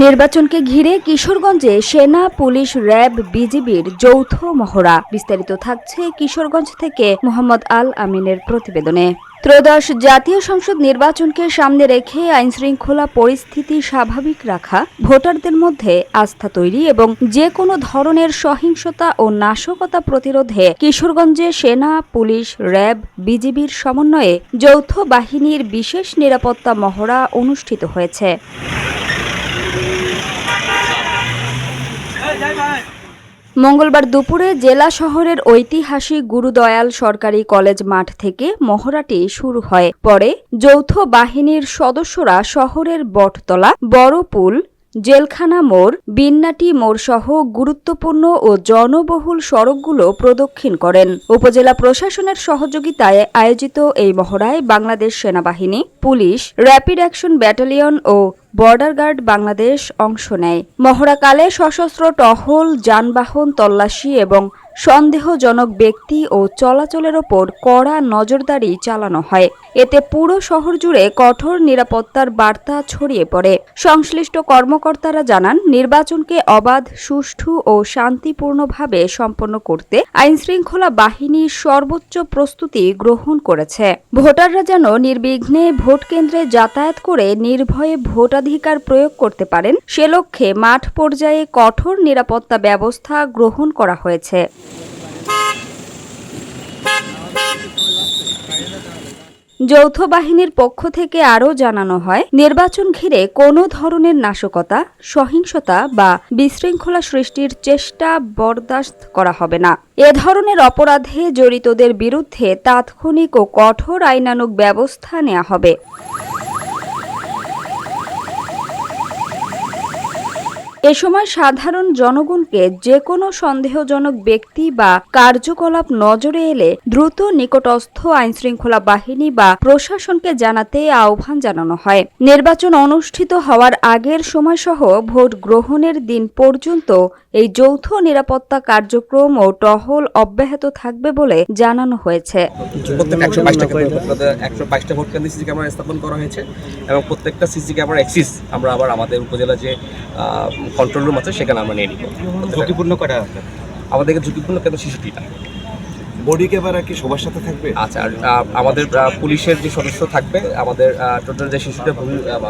নির্বাচনকে ঘিরে কিশোরগঞ্জে সেনা, পুলিশ, র্যাব, বিজিবির যৌথ মহড়া। বিস্তারিত থাকছে কিশোরগঞ্জ থেকে মোহাম্মদ আল আমিনের প্রতিবেদনে। ত্রয়োদশ জাতীয় সংসদ নির্বাচনকে সামনে রেখে আইনশৃঙ্খলা পরিস্থিতি স্বাভাবিক রাখা, ভোটারদের মধ্যে আস্থা তৈরি এবং যে কোনো ধরনের সহিংসতা ও নাশকতা প্রতিরোধে কিশোরগঞ্জে সেনা, পুলিশ, র্যাব, বিজিবির সমন্বয়ে যৌথ বাহিনীর বিশেষ নিরাপত্তা মহড়া অনুষ্ঠিত হয়েছে। মঙ্গলবার দুপুরে জেলা শহরের ঐতিহাসিক গুরুদয়াল সরকারি কলেজ মাঠ থেকে মহড়াটি শুরু হয়। পরে যৌথ বাহিনীর সদস্যরা শহরের বটতলা, বড়পুল, জেলখানা মোড়, বিন্নাটি মোড় সহ গুরুত্বপূর্ণ ও জনবহুল সড়কগুলো প্রদক্ষিণ করেন। উপজেলা প্রশাসনের সহযোগিতায় আয়োজিত এই মহড়ায় বাংলাদেশ সেনাবাহিনী, পুলিশ, র্যাপিড অ্যাকশন ব্যাটালিয়ন ও বর্ডার গার্ড বাংলাদেশ অংশ নেয়। মহড়াকালে সশস্ত্র টহল, যানবাহন তল্লাশি এবং সন্দেহজনক ব্যক্তি ও চলাচলের ওপর কড়া নজরদারি চালানো হয়। এতে পুরো শহর জুড়ে কঠোর নিরাপত্তার বার্তা ছড়িয়ে পড়ে। সংশ্লিষ্ট কর্মকর্তারা জানান, নির্বাচনকে অবাধ, সুষ্ঠু ও শান্তিপূর্ণভাবে সম্পন্ন করতে আইনশৃঙ্খলা বাহিনী সর্বোচ্চ প্রস্তুতি গ্রহণ করেছে। ভোটাররা যেন নির্বিঘ্নে ভোট কেন্দ্রে যাতায়াত করে নির্ভয়ে ভোটাধিকার প্রয়োগ করতে পারেন, সে লক্ষ্যে মাঠ পর্যায়ে কঠোর নিরাপত্তা ব্যবস্থা গ্রহণ করা হয়েছে। যৌথ বাহিনীর পক্ষ থেকে আরও জানানো হয়, নির্বাচন ঘিরে কোনো ধরনের নাশকতা, সহিংসতা বা বিশৃঙ্খলা সৃষ্টির চেষ্টা বরদাস্ত করা হবে না। এ ধরনের অপরাধে জড়িতদের বিরুদ্ধে তাৎক্ষণিক ও কঠোর আইনানুগ ব্যবস্থা নেওয়া হবে। এ সময় সাধারণ জনগণকে যে কোনো সন্দেহজনক ব্যক্তি বা কার্যকলাপ নজরে এলে দ্রুত নিকটস্থ আইনশৃঙ্খলা বাহিনী বা প্রশাসনকে জানাতে আহ্বান জানানো হয়। নির্বাচন অনুষ্ঠিত হওয়ার আগের সময়সহ ভোট গ্রহণের দিন পর্যন্ত এই যৌথ নিরাপত্তা কার্যক্রম ও টহল অব্যাহত থাকবে বলে জানানো হয়েছে। 122টা ভোট কেন্দ্রে সিসি ক্যামেরা স্থাপন করা হয়েছে এবং প্রত্যেকটা সিসি ক্যামেরা অ্যাক্সিস আমরা আবার আমাদের উপজেলা যে কন্ট্রোল রুম আছে সেখানে আমরা নিয়ে নিব। ঝুঁকিপূর্ণ কটা আমাদেরকে ঝুঁকিপূর্ণ কেন 66টা। বডি ক্যামেরা কি সবার সাথে থাকবে? আচ্ছা, আর আমাদের পুলিশের যে সদস্য থাকবে, আমাদের টোটাল যে 66টা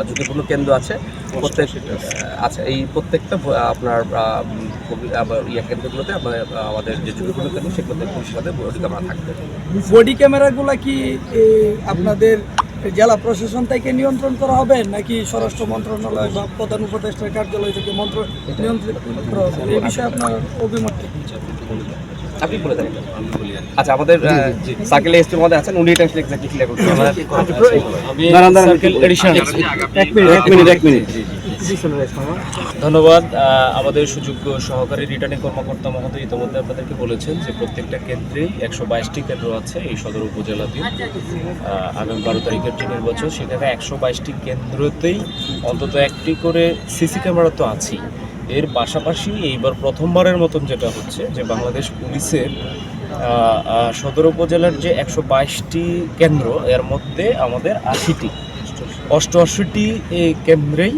ঝুঁকিপূর্ণ কেন্দ্র আছে প্রত্যেক আচ্ছা এই প্রত্যেকটা আপনার কেন্দ্রগুলোতে আমাদের যে ঝুঁকিপূর্ণ কেন্দ্র সেগুলোতে পুলিশের সাথে বডি ক্যামেরা থাকবে। বডি ক্যামেরাগুলো কি আপনাদের জেলা প্রশাসন থেকে নিয়ন্ত্রণ করা হবে নাকি স্বরাষ্ট্র মন্ত্রণালয় বা প্রধান উপদেষ্টার কার্যালয় থেকে নিয়ন্ত্রণ করা হবে? এই বিষয়ে আপনার অভিমত কি? আপনি বলে দেন। আচ্ছা, আমাদের সার্কেল এসপি মধ্যে আছেন, উনি এটা এক্স্যাক্টলি ক্লিয়ার করতে ধন্যবাদ। আমাদের সুযোগ্য সহকারী রিটার্নিং কর্মকর্তা মহোদয় ইতিমধ্যে আপনাদেরকে বলেছেন যে প্রত্যেকটা কেন্দ্রেই 122টি কেন্দ্র আছে এই সদর উপজেলাতে। আগামী 12 তারিখের যে নির্বাচন, সেখানে 122টি কেন্দ্রতেই অন্তত একটি করে সিসি ক্যামেরা তো আছেই। এর পাশাপাশি এইবার প্রথমবারের মতন যেটা হচ্ছে যে বাংলাদেশ পুলিশের সদর উপজেলার যে 122টি কেন্দ্র, এর মধ্যে আমাদের 88টি এই কেন্দ্রেই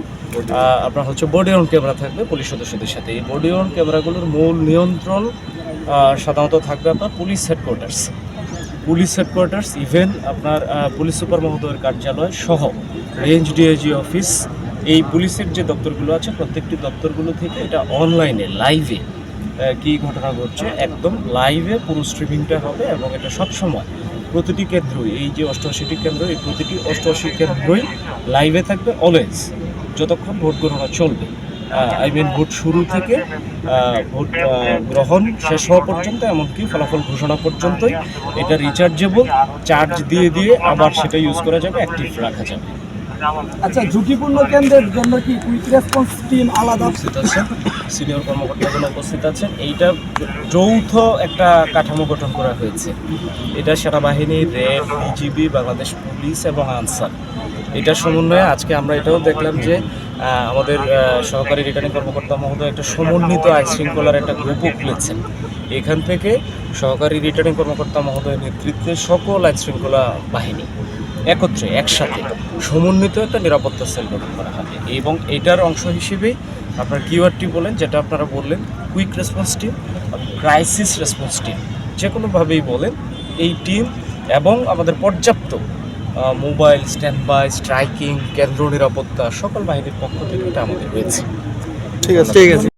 আপনার হচ্ছে বডি অন ক্যামেরা থাকবে পুলিশ সদস্যদের সাথে। এই বডি অন ক্যামেরাগুলোর মূল নিয়ন্ত্রণ সাধারণত থাকবে আপনার পুলিশ হেডকোয়ার্টার্স, ইভেন আপনার পুলিশ সুপার মহোদয়ের কার্যালয় সহ রেঞ্জ ডিআইজি অফিস, এই পুলিশের যে দপ্তরগুলো আছে প্রত্যেকটি দপ্তরগুলো থেকে এটা অনলাইনে লাইভে কী ঘটনা ঘটছে একদম লাইভে পুরো স্ট্রিমিংটা হবে এবং এটা সবসময় প্রতিটি কেন্দ্রই, এই যে 88টি কেন্দ্র, এই প্রতিটি 88 কেন্দ্রই লাইভে থাকবে অলওয়েজ, যতক্ষণ ভোট গণনা চলবে। ভোট শুরু থেকে ভোট গ্রহণ শেষ হওয়া পর্যন্ত, এমনকি ফলাফল ঘোষণা পর্যন্তই এটা রিচার্জেবল, চার্জ দিয়ে আবার সেটা ইউজ করা যাবে, অ্যাক্টিভ রাখা যাবে। আচ্ছা, ঝুঁকিপূর্ণ কেন্দ্রের জন্য কি কুইক রেসপন্স টিম আলাদা উপস্থিত আছেন, সিনিয়র কর্মকর্তাগুলো উপস্থিত আছেন। এইটা যৌথ একটা কাঠামো গঠন করা হয়েছে। এটা সেনাবাহিনী, র্যাব, বিজিবি, বাংলাদেশ পুলিশ এবং আনসার, এটার সমন্বয়ে আজকে আমরা এটাও দেখলাম যে আমাদের সহকারী রিটার্নিং কর্মকর্তা মহোদয় একটা সমন্বিত আইন শৃঙ্খলার একটা গ্রুপও খুলেছেন। এখান থেকে সহকারী রিটার্নিং কর্মকর্তা মহোদয়ের নেতৃত্বে সকল আইন শৃঙ্খলা বাহিনী একত্রে একসাথে সমন্বিত একটা নিরাপত্তা সেল গঠন করা হবে এবং এটার অংশ হিসেবে আপনার কিওয়ার্ডটি বলেন, যেটা আপনারা বললেন, quick response team, crisis response team, যে কোনোভাবেই বলেন এই টিম এবং আমাদের পর্যাপ্ত মোবাইল স্ট্যান্ড বাই, স্ট্রাইকিং, কেন্দ্র নিরাপত্তা সকল বাহিনীর পক্ষ থেকে এটা আমাদের রয়েছে। ঠিক আছে।